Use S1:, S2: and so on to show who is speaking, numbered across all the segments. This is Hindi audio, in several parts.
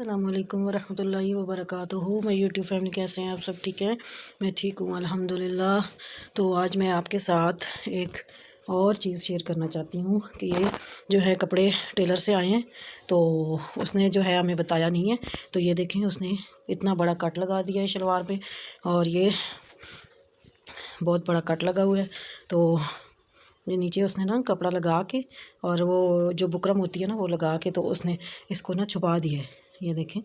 S1: अस्सलामुअलैकुम वरहमतुल्लाहि वबरकातुहू। मैं यूट्यूब फैमिली, कैसे हैं आप सब? ठीक है, मैं ठीक हूँ अल्हम्दुलिल्लाह। तो आज मैं आपके साथ एक और चीज़ शेयर करना चाहती हूँ कि ये जो है कपड़े टेलर से आए हैं, तो उसने जो है हमें बताया नहीं है। तो ये देखें, उसने इतना बड़ा कट लगा दिया है शलवार पे, और ये बहुत बड़ा कट लगा हुआ है। तो ये नीचे उसने ना कपड़ा लगा के, और वो जो बुकरम होती है ना वो लगा के, तो उसने इसको ना छुपा दिया है। ये देखें,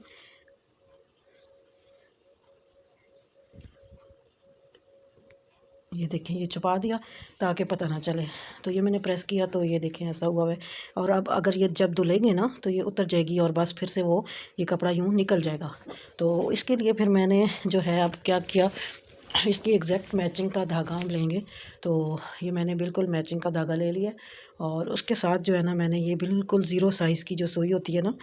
S1: ये देखें, ये छुपा दिया ताकि पता ना चले। तो ये मैंने प्रेस किया तो ये देखें ऐसा हुआ है। और अब अगर ये जब धुलेंगे ना तो ये उतर जाएगी, और बस फिर से वो ये कपड़ा यूँ निकल जाएगा। तो इसके लिए फिर मैंने जो है अब क्या किया, इसकी एग्जैक्ट मैचिंग का धागा हम लेंगे। तो ये मैंने बिल्कुल मैचिंग का धागा ले लिया, और उसके साथ जो है ना मैंने ये बिल्कुल ज़ीरो साइज़ की जो सुई होती है ना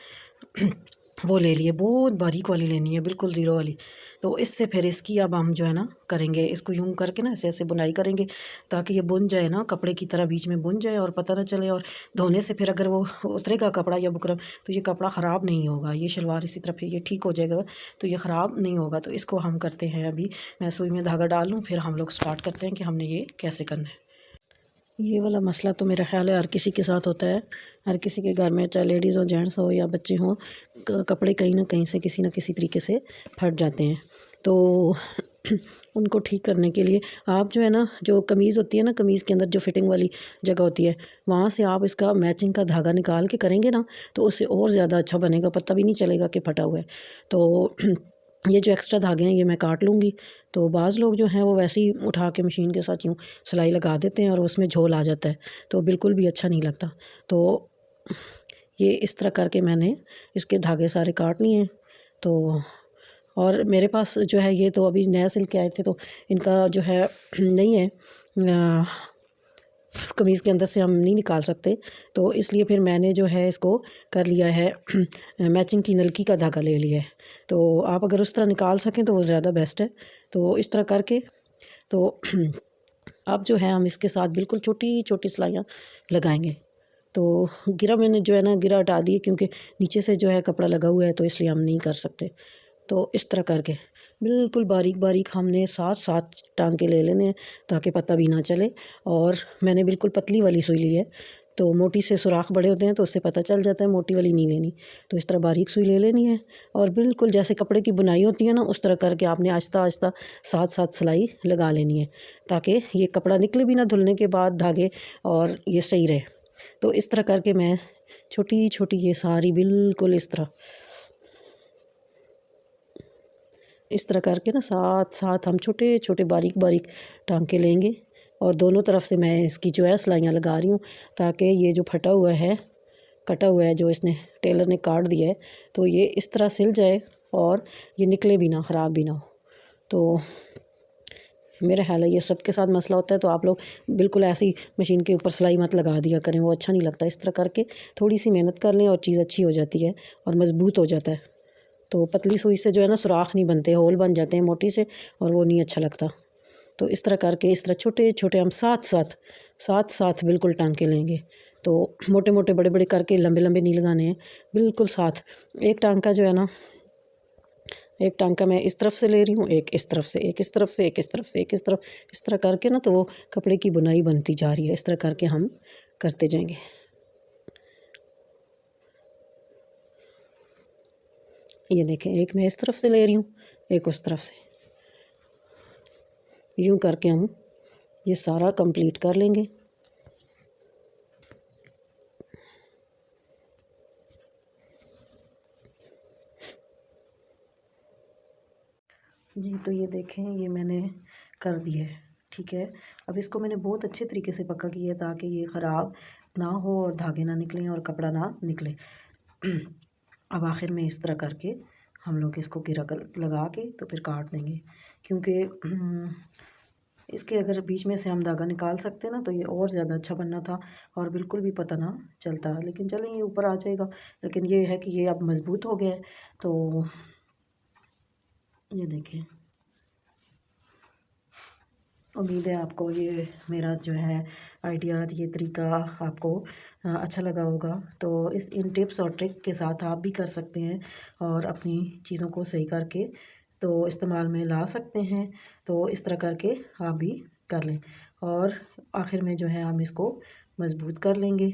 S1: वो ले लिए। बहुत बारीक वाली लेनी है, बिल्कुल ज़ीरो वाली। तो इससे फिर इसकी अब हम जो है ना करेंगे, इसको यूं करके ना ऐसे ऐसे बुनाई करेंगे ताकि ये बुन जाए ना, कपड़े की तरह बीच में बुन जाए और पता ना चले। और धोने से फिर अगर वो उतरेगा कपड़ा या बुकरम, तो ये कपड़ा ख़राब नहीं होगा, ये शलवार इसी तरह फिर ये ठीक हो जाएगा, तो ये ख़राब नहीं होगा। तो इसको हम करते हैं, अभी मैं सुई में धागा डाल लूँ, फिर हम लोग स्टार्ट करते हैं कि हमने ये कैसे करना है। ये वाला मसला तो मेरा ख़्याल है हर किसी के साथ होता है। हर किसी के घर में, चाहे लेडीज़ हो, जेंट्स हो या बच्चे हों, कपड़े कहीं ना कहीं से किसी न किसी तरीके से फट जाते हैं। तो उनको ठीक करने के लिए आप जो है ना, जो कमीज़ होती है ना, कमीज़ के अंदर जो फिटिंग वाली जगह होती है, वहाँ से आप इसका मैचिंग का धागा निकाल के करेंगे ना, तो उससे और ज़्यादा अच्छा बनेगा, पता भी नहीं चलेगा कि फटा हुआ है। तो ये जो एक्स्ट्रा धागे हैं ये मैं काट लूँगी। तो बाज़ लोग जो हैं वो वैसे ही उठा के मशीन के साथ यूँ सिलाई लगा देते हैं, और उसमें झोल आ जाता है, तो बिल्कुल भी अच्छा नहीं लगता। तो ये इस तरह करके मैंने इसके धागे सारे काट लिए हैं। तो और मेरे पास जो है, ये तो अभी नया सिल के आए थे, तो इनका जो है नहीं है, कमीज़ के अंदर से हम नहीं निकाल सकते। तो इसलिए फिर मैंने जो है इसको कर लिया है मैचिंग की नलकी का धागा ले लिया है। तो आप अगर उस तरह निकाल सकें तो वो ज़्यादा बेस्ट है। तो इस तरह करके, तो अब जो है हम इसके साथ बिल्कुल छोटी छोटी सिलाइयाँ लगाएंगे। तो गिरा मैंने जो है ना गिरा हटा दिए, क्योंकि नीचे से जो है कपड़ा लगा हुआ है, तो इसलिए हम नहीं कर सकते। तो इस तरह करके बिल्कुल बारीक बारीक हमने साथ साथ टांके ले लेने हैं ताकि पता भी ना चले। और मैंने बिल्कुल पतली वाली सुई ली है, तो मोटी से सुराख बड़े होते हैं तो उससे पता चल जाता है, मोटी वाली नहीं लेनी। तो इस तरह बारीक सुई ले लेनी है, और बिल्कुल जैसे कपड़े की बुनाई होती है ना, उस तरह करके आपने आहिस्ता आहिस्ता साथ साथ सिलाई लगा लेनी है, ताकि ये कपड़ा निकले भी ना धुलने के बाद धागे, और ये सही रहे। तो इस तरह करके मैं छोटी छोटी ये सारी बिल्कुल इस तरह करके ना साथ साथ हम छोटे छोटे बारीक बारीक टांके लेंगे। और दोनों तरफ से मैं इसकी जो है सिलाइयाँ लगा रही हूँ, ताकि ये जो फटा हुआ है, कटा हुआ है, जो इसने टेलर ने काट दिया है, तो ये इस तरह सिल जाए और ये निकले भी ना, ख़राब भी ना हो। तो मेरा ख्याल है ये सबके साथ मसला होता है। तो आप लोग बिल्कुल ऐसी मशीन के ऊपर सिलाई मत लगा दिया करें, वो अच्छा नहीं लगता। इस तरह करके थोड़ी सी मेहनत कर लें और चीज़ अच्छी हो जाती है और मज़बूत हो जाता है। तो पतली सुई से जो है ना सुराख नहीं बनते, होल बन जाते हैं मोटी से, और वो नहीं अच्छा लगता। तो इस तरह करके, इस तरह छोटे छोटे हम साथ साथ बिल्कुल टांके लेंगे। तो मोटे मोटे बड़े बड़े करके लंबे लंबे नहीं लगाने हैं, बिल्कुल साथ। एक टांका जो है ना, एक टांका मैं इस तरफ से ले रही हूँ, एक इस तरफ से, एक इस तरफ से, एक इस तरफ से, एक इस तरफ, इस तरह करके ना, तो वो कपड़े की बुनाई बनती जा रही है। इस तरह करके हम करते जाएंगे। ये देखें, एक मैं इस तरफ से ले रही हूँ, एक उस तरफ से, यूं करके हम ये सारा कंप्लीट कर लेंगे। जी, तो ये देखें, ये मैंने कर दिया है, ठीक है। अब इसको मैंने बहुत अच्छे तरीके से पक्का किया ताकि ये ख़राब ना हो और धागे ना निकलें और कपड़ा ना निकले। अब आखिर में इस तरह करके हम लोग इसको गिरा कर लगा के तो फिर काट देंगे, क्योंकि इसके अगर बीच में से हम धागा निकाल सकते ना तो ये और ज़्यादा अच्छा बनना था, और बिल्कुल भी पता ना चलता। लेकिन चलें, ये ऊपर आ जाएगा। लेकिन ये है कि ये अब मज़बूत हो गया है। तो ये देखें, उम्मीद है आपको ये मेरा जो है आइडिया, ये तरीका आपको अच्छा लगा होगा। तो इन टिप्स और ट्रिक के साथ आप भी कर सकते हैं और अपनी चीज़ों को सही करके तो इस्तेमाल में ला सकते हैं। तो इस तरह करके आप भी कर लें और आखिर में जो है हम इसको मज़बूत कर लेंगे।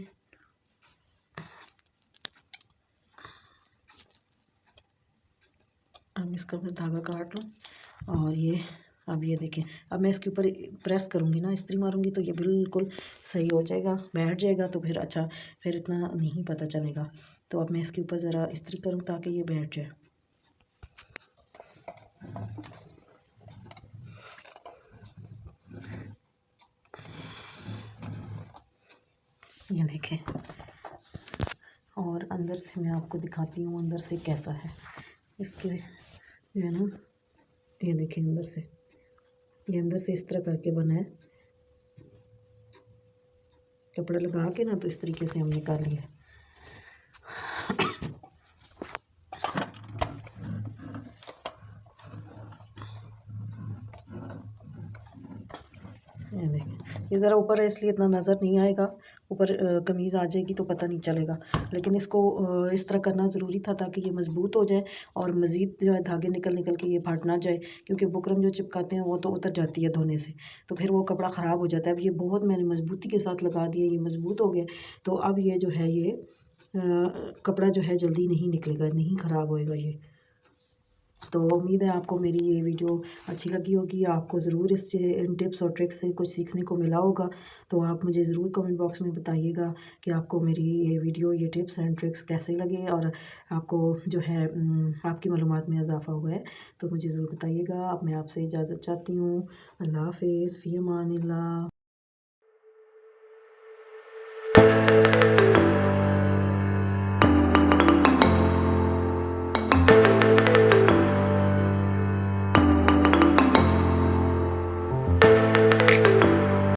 S1: अब इसका मैं धागा काट लूँ और ये अब ये देखें, अब मैं इसके ऊपर प्रेस करूँगी ना, इस्त्री मारूँगी तो ये बिल्कुल सही हो जाएगा, बैठ जाएगा। तो फिर अच्छा, फिर इतना नहीं पता चलेगा। तो अब मैं इसके ऊपर ज़रा इस्त्री करूँ ताकि ये बैठ जाए। ये देखें, और अंदर से मैं आपको दिखाती हूँ अंदर से कैसा है इसके, जो है ना, ये देखें अंदर से, ये अंदर से इस तरह करके बना है। कपड़ा लगा के ना तो इस तरीके से हम निकाल लिया। ये देखें, ये ज़रा ऊपर है इसलिए इतना नज़र नहीं आएगा, ऊपर कमीज़ आ जाएगी तो पता नहीं चलेगा। लेकिन इसको इस तरह करना ज़रूरी था ताकि ये मज़बूत हो जाए और मज़ीद जो है धागे निकल निकल के ये फट ना जाए, क्योंकि बुकरम जो चिपकाते हैं वो तो उतर जाती है धोने से, तो फिर वो कपड़ा ख़राब हो जाता है। अब ये बहुत मैंने मज़बूती के साथ लगा दिया, ये मज़बूत हो गया। तो अब ये जो है ये कपड़ा जो है जल्दी नहीं निकलेगा, नहीं ख़राब होएगा ये। तो उम्मीद है आपको मेरी ये वीडियो अच्छी लगी होगी, आपको ज़रूर इन टिप्स और ट्रिक्स से कुछ सीखने को मिला होगा। तो आप मुझे ज़रूर कमेंट बॉक्स में बताइएगा कि आपको मेरी ये वीडियो, ये टिप्स एंड ट्रिक्स कैसे लगे और आपको जो है आपकी मालूमात में इजाफ़ा हुआ है तो मुझे ज़रूर बताइएगा। अब मैं आपसे इजाज़त चाहती हूँ। अल्लाह हाफ़िज़, फ़ी अमानिल्लाह।